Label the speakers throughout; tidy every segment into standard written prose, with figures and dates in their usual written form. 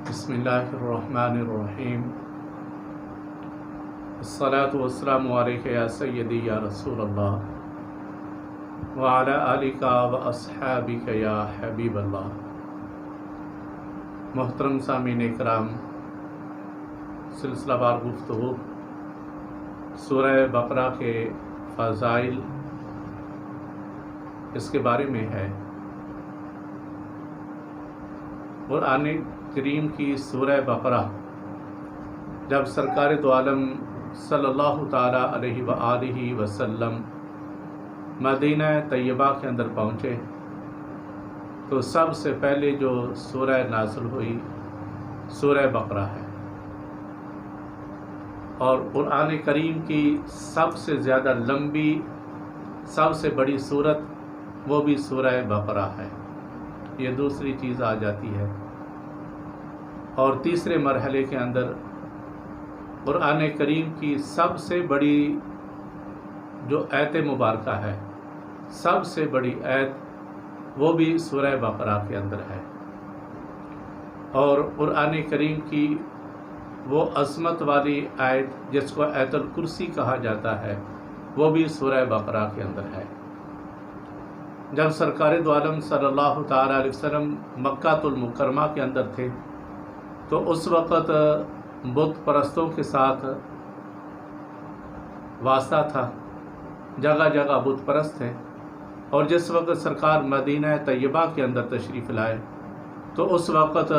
Speaker 1: بسم اللہ الرحمن الرحیم الصلاة والسلام علیک یا سیدی یا رسول اللہ وعلی آلک و اصحابک یا حبیب اللہ۔ محترم سامعین اکرام، سلسلہ وار گفتگو سورہ بقرہ کے فضائل اس کے بارے میں ہے۔ قرآن کریم کی سورہ بقرہ جب سرکار دو عالم صلی اللہ تعالیٰ علیہ وآلہ وسلم مدینہ طیبہ کے اندر پہنچے تو سب سے پہلے جو سورہ نازل ہوئی سورہ بقرہ ہے، اور قرآن کریم کی سب سے زیادہ لمبی سب سے بڑی سورت وہ بھی سورہ بقرہ ہے۔ یہ دوسری چیز آ جاتی ہے۔ اور تیسرے مرحلے کے اندر قرآن کریم کی سب سے بڑی جو آیت مبارکہ ہے، سب سے بڑی آیت وہ بھی سورہ بقرہ کے اندر ہے۔ اور قرآن کریم کی وہ عظمت والی آیت جس کو آیت الکرسی کہا جاتا ہے وہ بھی سورہ بقرہ کے اندر ہے۔ جب سرکار دو عالم صلی اللہ تعالیٰ علیہ وسلم مکہ المکرمہ کے اندر تھے تو اس وقت بت پرستوں کے ساتھ واسطہ تھا، جگہ جگہ بت پرست تھے۔ اور جس وقت سرکار مدینہ طیبہ کے اندر تشریف لائے تو اس وقت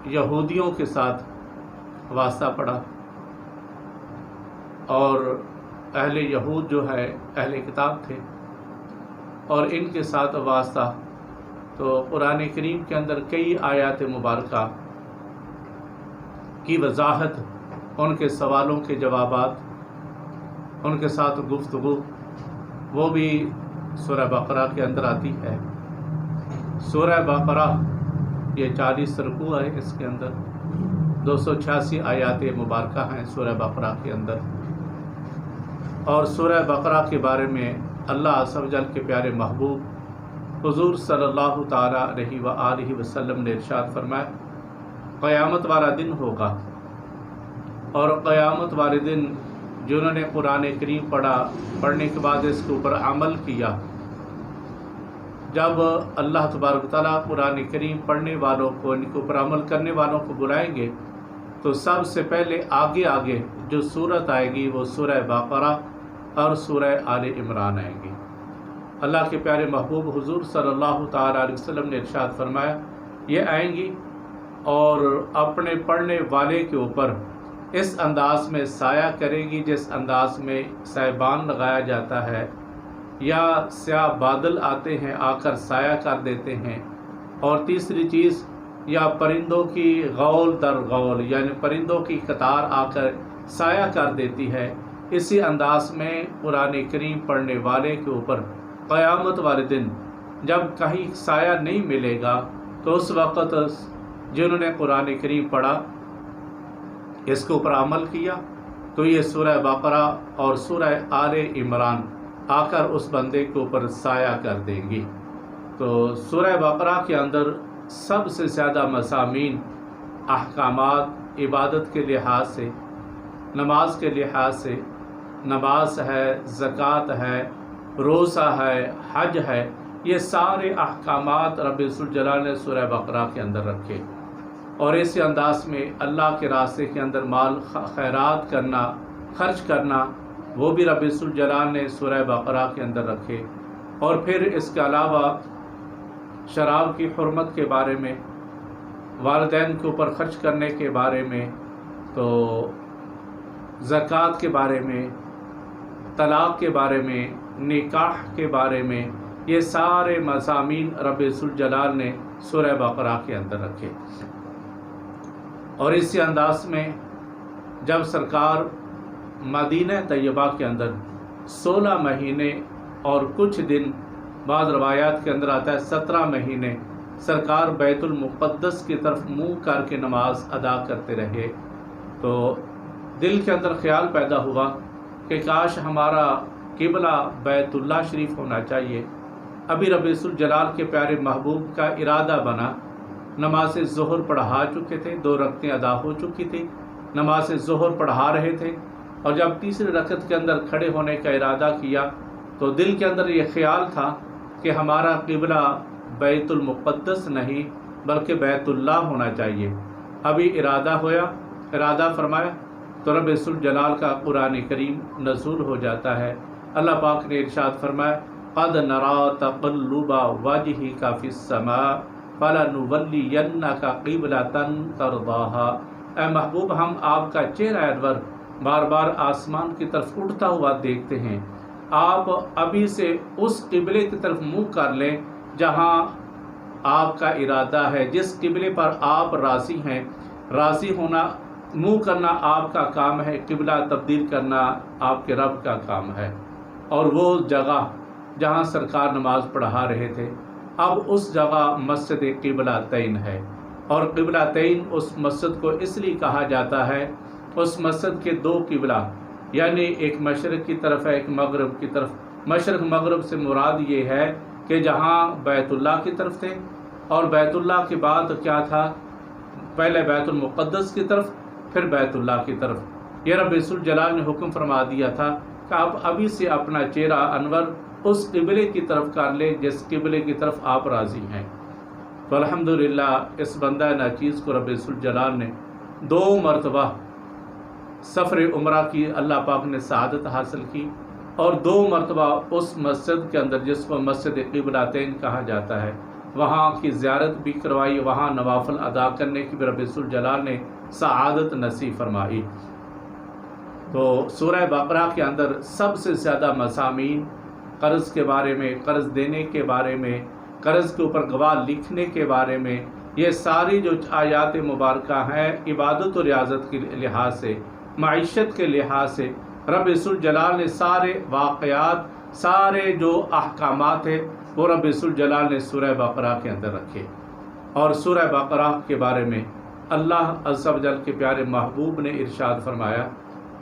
Speaker 1: یہودیوں کے ساتھ واسطہ پڑا، اور اہل یہود جو ہے اہل کتاب تھے، اور ان کے ساتھ واسطہ تو قرآن کریم کے اندر کئی آیات مبارکہ کی وضاحت، ان کے سوالوں کے جوابات، ان کے ساتھ گفتگو وہ بھی سورہ بقرہ کے اندر آتی ہے۔ سورہ بقرہ یہ 40 رکوع ہے، اس کے اندر 286 آیات مبارکہ ہیں سورہ بقرہ کے اندر۔ اور سورہ بقرہ کے بارے میں اللہ عز و جل کے پیارے محبوب حضور صلی اللہ تعالیٰ علیہ وآلہ وسلم نے ارشاد فرمایا، قیامت والا دن ہوگا، اور قیامت والے دن جنہوں نے قرآن کریم پڑھنے کے بعد اس کے اوپر عمل کیا، جب اللہ تبارک تعالیٰ قرآن کریم پڑھنے والوں کو، ان کے اوپر عمل کرنے والوں کو بلائیں گے تو سب سے پہلے آگے جو سورت آئے گی وہ سورہ بقرہ اور سورہ آل عمران آئیں گی۔ اللہ کے پیارے محبوب حضور صلی اللہ تعالیٰ علیہ وسلم نے ارشاد فرمایا، یہ آئیں گی اور اپنے پڑھنے والے کے اوپر اس انداز میں سایہ کرے گی جس انداز میں سائبان لگایا جاتا ہے، یا سیاہ بادل آتے ہیں آ کر سایہ کر دیتے ہیں۔ اور تیسری چیز، یا پرندوں کی غول در غول، یعنی پرندوں کی قطار آ کر سایہ کر دیتی ہے۔ اسی انداز میں قرآن کریم پڑھنے والے کے اوپر قیامت والے دن جب کہیں سایہ نہیں ملے گا تو اس وقت جنہوں نے قرآن کریم پڑھا، اس کے اوپر عمل کیا، تو یہ سورہ بقرہ اور سورہ آل عمران آ کر اس بندے کے اوپر سایہ کر دیں گی۔ تو سورہ بقرہ کے اندر سب سے زیادہ مضامین، احکامات عبادت کے لحاظ سے، نماز کے لحاظ سے، نماز ہے، زکوٰۃ ہے، روزہ ہے، حج ہے، یہ سارے احکامات رب ذوالجلال نے سورہ بقرہ کے اندر رکھے۔ اور اسی انداز میں اللہ کے راستے کے اندر مال خیرات کرنا، خرچ کرنا، وہ بھی رب ذوالجلال نے سورہ بقرہ کے اندر رکھے۔ اور پھر اس کے علاوہ شراب کی حرمت کے بارے میں، والدین کے اوپر خرچ کرنے کے بارے میں، تو زکوٰۃ کے بارے میں، طلاق کے بارے میں، نکاح کے بارے میں، یہ سارے مضامین رب ذوالجلال نے سورہ بقرہ کے اندر رکھے۔ اور اسی انداز میں جب سرکار مدینہ طیبہ کے اندر 16 مہینے اور کچھ دن، بعض روایات کے اندر آتا ہے 17 مہینے، سرکار بیت المقدس کی طرف منہ کر کے نماز ادا کرتے رہے، تو دل کے اندر خیال پیدا ہوا کہ کاش ہمارا قبلہ بیت اللہ شریف ہونا چاہیے۔ ابھی رب ذوالجلال کے پیارے محبوب کا ارادہ بنا نماز ظہر پڑھا چکے تھے، 2 رکعتیں ادا ہو چکی تھی، نماز ظہر پڑھا رہے تھے، اور جب تیسری رکعت کے اندر کھڑے ہونے کا ارادہ کیا تو دل کے اندر یہ خیال تھا کہ ہمارا قبلہ بیت المقدس نہیں بلکہ بیت اللہ ہونا چاہیے۔ ابھی ارادہ فرمایا تو رب ذوالجلال کا قرآن کریم نزول ہو جاتا ہے۔ اللہ پاک نے ارشاد فرمایا قد نرا تقلب وجهك في السماء فلنولینک قبلۃ ترضاها۔ اے محبوب، ہم آپ کا چہرہ انور بار بار آسمان کی طرف اٹھتا ہوا دیکھتے ہیں، آپ ابھی سے اس قبلے کی طرف منہ کر لیں جہاں آپ کا ارادہ ہے، جس قبلے پر آپ راضی ہیں۔ راضی ہونا، منہ کرنا آپ کا کام ہے، قبلہ تبدیل کرنا آپ کے رب کا کام ہے۔ اور وہ جگہ جہاں سرکار نماز پڑھا رہے تھے، اب اس جگہ مسجد قبلتین ہے، اور قبلتین اس مسجد کو اس لیے کہا جاتا ہے، اس مسجد کے 2 قبلہ، یعنی ایک مشرق کی طرف ہے، ایک مغرب کی طرف۔ مشرق مغرب سے مراد یہ ہے کہ جہاں بیت اللہ کی طرف تھے، اور بیت اللہ کے بعد کیا تھا، پہلے بیت المقدس کی طرف، پھر بیت اللہ کی طرف۔ یہ رب ذوالجلال نے حکم فرما دیا تھا کہ آپ ابھی سے اپنا چہرہ انور اس قبلے کی طرف کر لیں جس قبلے کی طرف آپ راضی ہیں۔ تو الحمدللہ اس بندہ ناچیز کو رب ذوالجلال نے 2 مرتبہ سفر عمرہ کی اللہ پاک نے سعادت حاصل کی، اور 2 مرتبہ اس مسجد کے اندر جس کو مسجد قبلتین کہا جاتا ہے وہاں کی زیارت بھی کروائی، وہاں نوافل ادا کرنے کی بھی رب ذوالجلال نے سعادت نصیب فرمائی۔ تو سورہ بقرہ کے اندر سب سے زیادہ مضامین قرض کے بارے میں، قرض دینے کے بارے میں، قرض کے اوپر گواہ لکھنے کے بارے میں، یہ ساری جو آیات مبارکہ ہیں عبادت و ریاضت کے لحاظ سے، معیشت کے لحاظ سے رب ذوالجلال نے سارے واقعات، سارے جو احکامات ہیں وہ رب ذوالجلال نے سورہ بقرہ کے اندر رکھے۔ اور سورہ بقرہ کے بارے میں اللہ عز و جل کے پیارے محبوب نے ارشاد فرمایا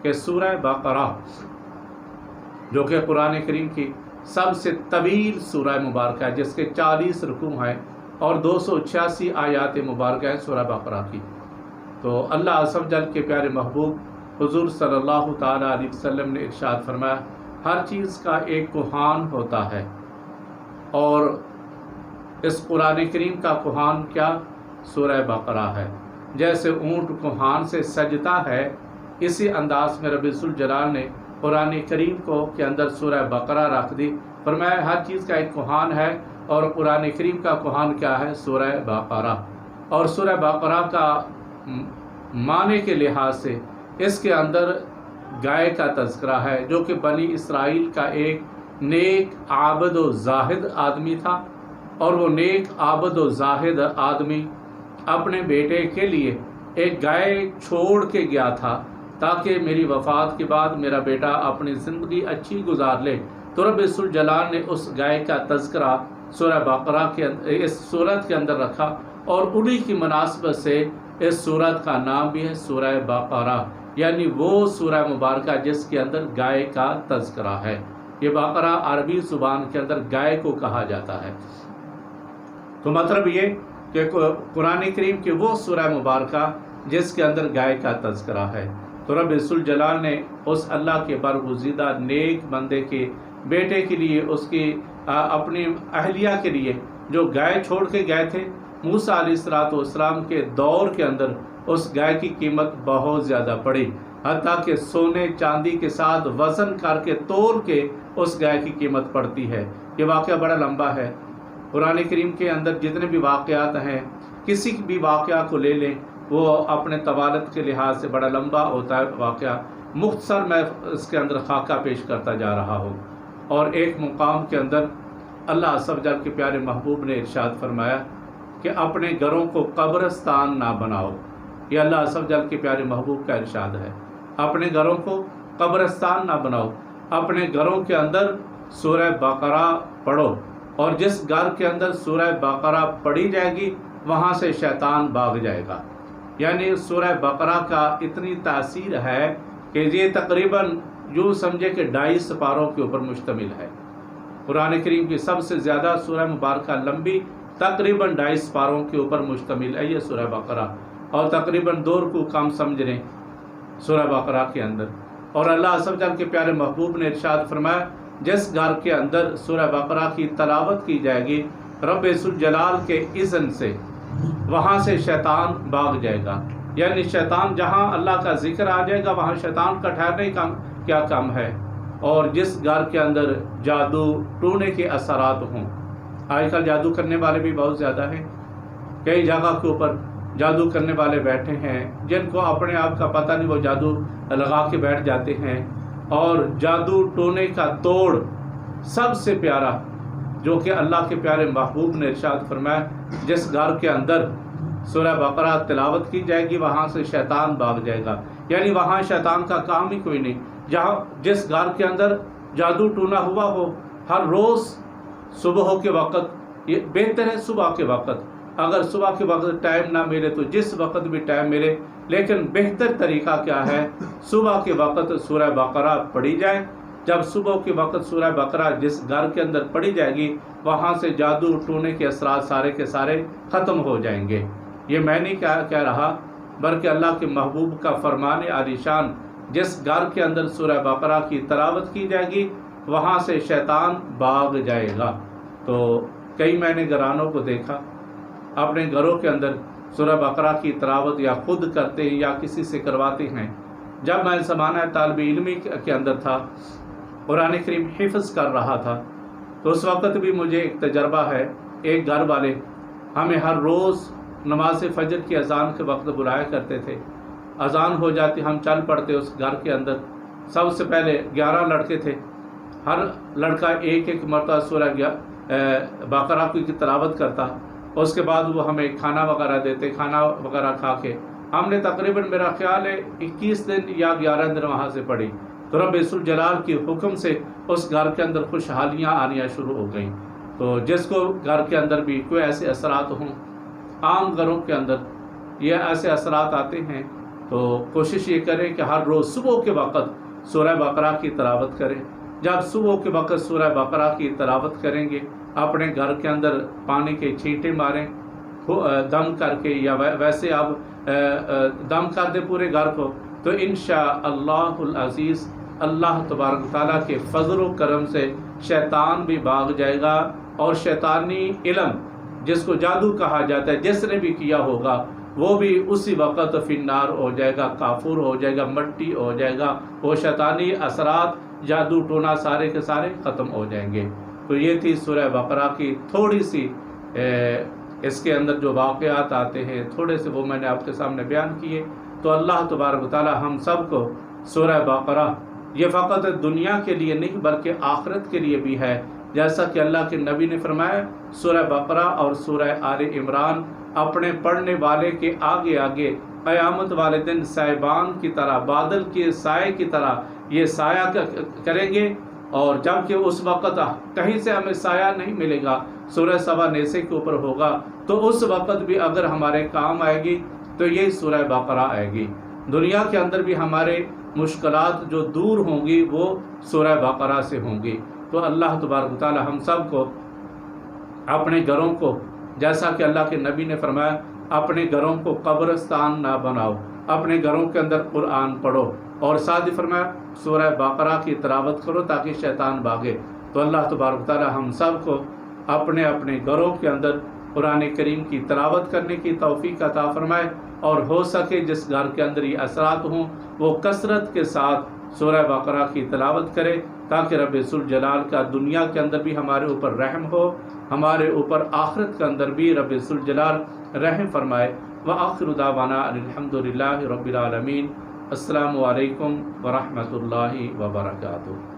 Speaker 1: کہ سورہ بقرہ جو کہ قرآن کریم کی سب سے طویل سورہ مبارکہ ہے، جس کے 40 رکوع ہیں اور 286 آیات مبارکہ ہیں سورہ بقرہ کی۔ تو اللہ عز و جل کے پیارے محبوب حضور صلی اللہ تعالیٰ علیہ وسلم نے ارشاد فرمایا ہر چیز کا ایک کوہان ہوتا ہے، اور اس قرآن کریم کا کوہان کیا؟ سورہ بقرہ ہے۔ جیسے اونٹ کوہان سے سجتا ہے، اسی انداز میں رب ذوالجلال نے قرآن کریم کو کے اندر سورہ بقرہ رکھ دی، فرمایا ہر چیز کا ایک کوہان ہے، اور قرآن کریم کا کوہان کیا ہے؟ سورہ بقرہ۔ اور سورہ بقرہ کا معنی کے لحاظ سے اس کے اندر گائے کا تذکرہ ہے، جو کہ بنی اسرائیل کا ایک نیک عابد و زاہد آدمی تھا، اور وہ نیک عابد و زاہد آدمی اپنے بیٹے کے لیے ایک گائے چھوڑ کے گیا تھا تاکہ میری وفات کے بعد میرا بیٹا اپنی زندگی اچھی گزار لے۔ تو رب ذوالجلال نے اس گائے کا تذکرہ سورہ بقرہ کے اس سورت کے اندر رکھا، اور انہی کی مناسبت سے اس سورت کا نام بھی ہے سورہ بقرہ، یعنی وہ سورہ مبارکہ جس کے اندر گائے کا تذکرہ ہے۔ یہ بقرہ عربی زبان کے اندر گائے کو کہا جاتا ہے۔ تو مطلب یہ کہ قرآن کریم کی وہ سورہ مبارکہ جس کے اندر گائے کا تذکرہ ہے۔ تو رب ذوالجلال نے اس اللہ کے برگزیدہ نیک بندے کے بیٹے کے لیے، اس کی اپنی اہلیہ کے لیے جو گائے چھوڑ کے گئے تھے، موسیٰ علیہ السلام کے دور کے اندر اس گائے کی قیمت بہت زیادہ پڑی، حتیٰ کہ سونے چاندی کے ساتھ وزن کر کے تول کے اس گائے کی قیمت پڑتی ہے۔ یہ واقعہ بڑا لمبا ہے، قرآن کریم کے اندر جتنے بھی واقعات ہیں، کسی بھی واقعہ کو لے لیں وہ اپنے طوالت کے لحاظ سے بڑا لمبا ہوتا ہے واقعہ، مختصر میں اس کے اندر خاکہ پیش کرتا جا رہا ہوں۔ اور ایک مقام کے اندر اللہ عز و جل کے پیارے محبوب نے ارشاد فرمایا کہ اپنے گھروں کو قبرستان نہ بناؤ۔ یہ اللہ عز و جل کے پیارے محبوب کا ارشاد ہے، اپنے گھروں کو قبرستان نہ بناؤ، اپنے گھروں کے اندر سورہ بقرہ پڑھو، اور جس گھر کے اندر سورہ بقرہ پڑھی جائے گی وہاں سے شیطان بھاگ جائے گا۔ یعنی سورہ بقرہ کا اتنی تاثیر ہے کہ یہ تقریباً یوں سمجھے کہ 2.5 سپاروں کے اوپر مشتمل ہے۔ قرآن کریم کی سب سے زیادہ سورہ مبارکہ لمبی تقریباً 2.5 پاروں کے اوپر مشتمل ہے یہ سورہ بقرہ، اور تقریباً 2 رکوع کم سمجھ لیں سورہ بقرہ کے اندر۔ اور اللہ عز و جل کے پیارے محبوب نے ارشاد فرمایا جس گھر کے اندر سورہ بقرہ کی تلاوت کی جائے گی رب ذوالجلال کے اذن سے وہاں سے شیطان بھاگ جائے گا، یعنی شیطان جہاں اللہ کا ذکر آ جائے گا وہاں شیطان کا ٹھہرنے کا کیا کام ہے۔ اور جس گھر کے اندر جادو ٹونے کے اثرات ہوں، آج کل جادو کرنے والے بھی بہت زیادہ ہیں، کئی جگہ کے اوپر جادو کرنے والے بیٹھے ہیں جن کو اپنے آپ کا پتہ نہیں، وہ جادو لگا کے بیٹھ جاتے ہیں۔ اور جادو ٹونے کا توڑ سب سے پیارا جو کہ اللہ کے پیارے محبوب نے ارشاد فرمایا جس گھر کے اندر سورہ بقرہ تلاوت کی جائے گی وہاں سے شیطان بھاگ جائے گا، یعنی وہاں شیطان کا کام ہی کوئی نہیں۔ جہاں جس گھر کے اندر جادو ٹونا ہوا ہو، ہر روز صبح کے وقت، یہ بہتر ہے صبح کے وقت، اگر صبح کے وقت ٹائم نہ ملے تو جس وقت بھی ٹائم ملے، لیکن بہتر طریقہ کیا ہے، صبح کے وقت سورہ بقرہ پڑھی جائے۔ جب صبح کے وقت سورہ بقرہ جس گھر کے اندر پڑھی جائے گی وہاں سے جادو ٹونے کے اثرات سارے کے سارے ختم ہو جائیں گے۔ یہ میں نہیں کہہ رہا بلکہ اللہ کے محبوب کا فرمان عالی شان، جس گھر کے اندر سورہ بقرہ کی تلاوت کی جائے گی وہاں سے شیطان بھاگ جائے گا۔ تو کئی میں نے گھرانوں کو دیکھا اپنے گھروں کے اندر سورہ بقرہ کی تلاوت یا خود کرتے ہیں یا کسی سے کرواتے ہیں۔ جب میں زمانہ طالب علمی کے اندر تھا، قرآن کریم حفظ کر رہا تھا، تو اس وقت بھی مجھے ایک تجربہ ہے، ایک گھر والے ہمیں ہر روز نماز فجر کی اذان کے وقت بلایا کرتے تھے۔ اذان ہو جاتی ہم چل پڑتے اس گھر کے اندر، سب سے پہلے 11 لڑکے تھے، ہر لڑکا ایک مرتبہ سورہ بقرہ کی تلاوت کرتا، اس کے بعد وہ ہمیں کھانا وغیرہ دیتے، کھانا وغیرہ کھا کے ہم نے تقریباً میرا خیال ہے 21 دن یا 11 دن وہاں سے پڑھی، تو رب ذوالجلال کے حکم سے اس گھر کے اندر خوشحالیاں آنیاں شروع ہو گئیں۔ تو جس کو گھر کے اندر بھی کوئی ایسے اثرات ہوں، عام گھروں کے اندر یہ ایسے اثرات آتے ہیں، تو کوشش یہ کریں کہ ہر روز صبح کے وقت سورہ بقرہ کی تلاوت کریں۔ جب صبح کے وقت سورہ بقرہ کی تلاوت کریں گے اپنے گھر کے اندر پانی کے چھینٹے ماریں دم کر کے، یا ویسے آپ دم کر دیں پورے گھر کو، تو انشاءاللہ العزیز اللہ تبارک تعالیٰ کے فضل و کرم سے شیطان بھی بھاگ جائے گا، اور شیطانی علم جس کو جادو کہا جاتا ہے جس نے بھی کیا ہوگا وہ بھی اسی وقت فی النار ہو جائے گا، کافور ہو جائے گا، مٹی ہو جائے گا، وہ شیطانی اثرات جادو ٹونا سارے کے سارے ختم ہو جائیں گے۔ تو یہ تھی سورہ بقرہ کی تھوڑی سی اس کے اندر جو واقعات آتے ہیں تھوڑے سے وہ میں نے آپ کے سامنے بیان کیے۔ تو اللہ تبارک و تعالی ہم سب کو سورہ بقرہ یہ فقط دنیا کے لیے نہیں بلکہ آخرت کے لیے بھی ہے، جیسا کہ اللہ کے نبی نے فرمایا سورہ بقرہ اور سورہ آل عمران اپنے پڑھنے والے کے آگے آگے قیامت والے دن سائبان کی طرح، بادل کے سائے کی طرح یہ سایہ کریں گے، اور جب کہ اس وقت کہیں سے ہمیں سایہ نہیں ملے گا، سورہ سوا نیزے کے اوپر ہوگا، تو اس وقت بھی اگر ہمارے کام آئے گی تو یہی سورہ بقرہ آئے گی۔ دنیا کے اندر بھی ہمارے مشکلات جو دور ہوں گی وہ سورہ بقرہ سے ہوں گی۔ تو اللہ تبارک و تعالی ہم سب کو اپنے گھروں کو، جیسا کہ اللہ کے نبی نے فرمایا اپنے گھروں کو قبرستان نہ بناؤ، اپنے گھروں کے اندر قرآن پڑھو، اور ساتھ ہی فرمایا سورہ بقرہ کی تلاوت کرو تاکہ شیطان بھاگے۔ تو اللہ تبارک و تعالی ہم سب کو اپنے اپنے گھروں کے اندر قرآن کریم کی تلاوت کرنے کی توفیق عطا فرمائے، اور ہو سکے جس گھر کے اندر یہ اثرات ہوں وہ کثرت کے ساتھ سورہ بقرہ کی تلاوت کرے، تاکہ رب ذوالجلال کا دنیا کے اندر بھی ہمارے اوپر رحم ہو، ہمارے اوپر آخرت کے اندر بھی رب ذوالجلال رحم فرمائے۔ وآخر دعوانا الحمدللہ رب العالمین۔ السلام علیکم ورحمۃ اللہ وبرکاتہ۔